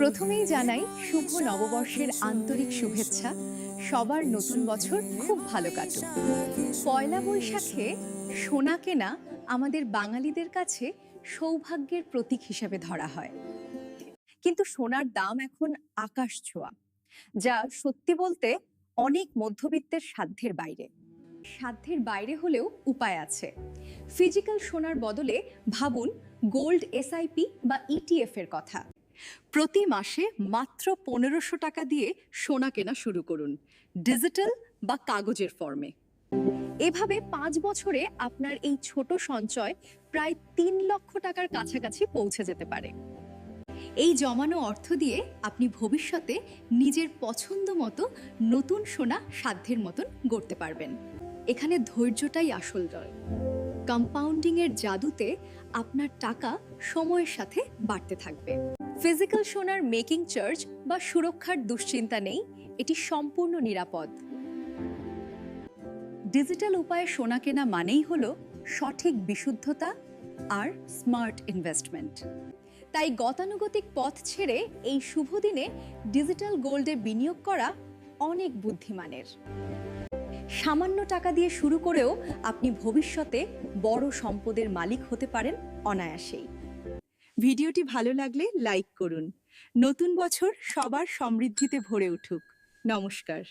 প্রথমেই জানাই শুভ নববর্ষের আন্তরিক শুভেচ্ছা। সবার নতুন বছর খুব ভালো কাটুক। পয়লা বৈশাখে সোনা কেনা আমাদের বাঙালিদের কাছে সৌভাগ্যের প্রতীক হিসেবে ধরা হয়, কিন্তু সোনার দাম এখন আকাশ ছোঁয়া, যা সত্যি বলতে অনেক মধ্যবিত্তের সাধ্যের বাইরে হলেও উপায় আছে। ফিজিক্যাল সোনার বদলে ভাবুন গোল্ড এসআইপি বা ইটিএফ এর কথা। প্রতি মাসে মাত্র 1500 টাকা দিয়ে সোনা কেনা শুরু করুন, ডিজিটাল বা কাগজের ফর্মে। এভাবে 5 বছরে আপনার এই ছোট সঞ্চয় প্রায় 3 লক্ষ টাকার কাছাকাছি পৌঁছে যেতে পারে। এই জমানো অর্থ দিয়ে আপনি ভবিষ্যতে নিজের পছন্দ মতো নতুন সোনা সাধ্যের মতন গড়তে পারবেন। এখানে ধৈর্যটাই আসল জয়। কম্পাউন্ডিং এর জাদুতে আপনার টাকা সময়ের সাথে বাড়তে থাকবে। ফিজিক্যাল সোনার মেকিং চার্জ বা সুরক্ষার দুশ্চিন্তা নেই, এটি সম্পূর্ণ নিরাপদ। ডিজিটাল উপায়ে সোনা কেনা মানেই হলো সঠিক বিশুদ্ধতা আর স্মার্ট ইনভেস্টমেন্ট। তাই গতানুগতিক পথ ছেড়ে এই শুভ দিনে ডিজিটাল গোল্ডে বিনিয়োগ করা অনেক বুদ্ধিমানের। সামান্য টাকা দিয়ে শুরু করেও আপনি ভবিষ্যতে বড় সম্পদের মালিক হতে পারেন অনায়াসেই। ভিডিওটি ভালো লাগলে লাইক করুন। নতুন বছর সবার সমৃদ্ধিতে ভরে উঠুক। নমস্কার।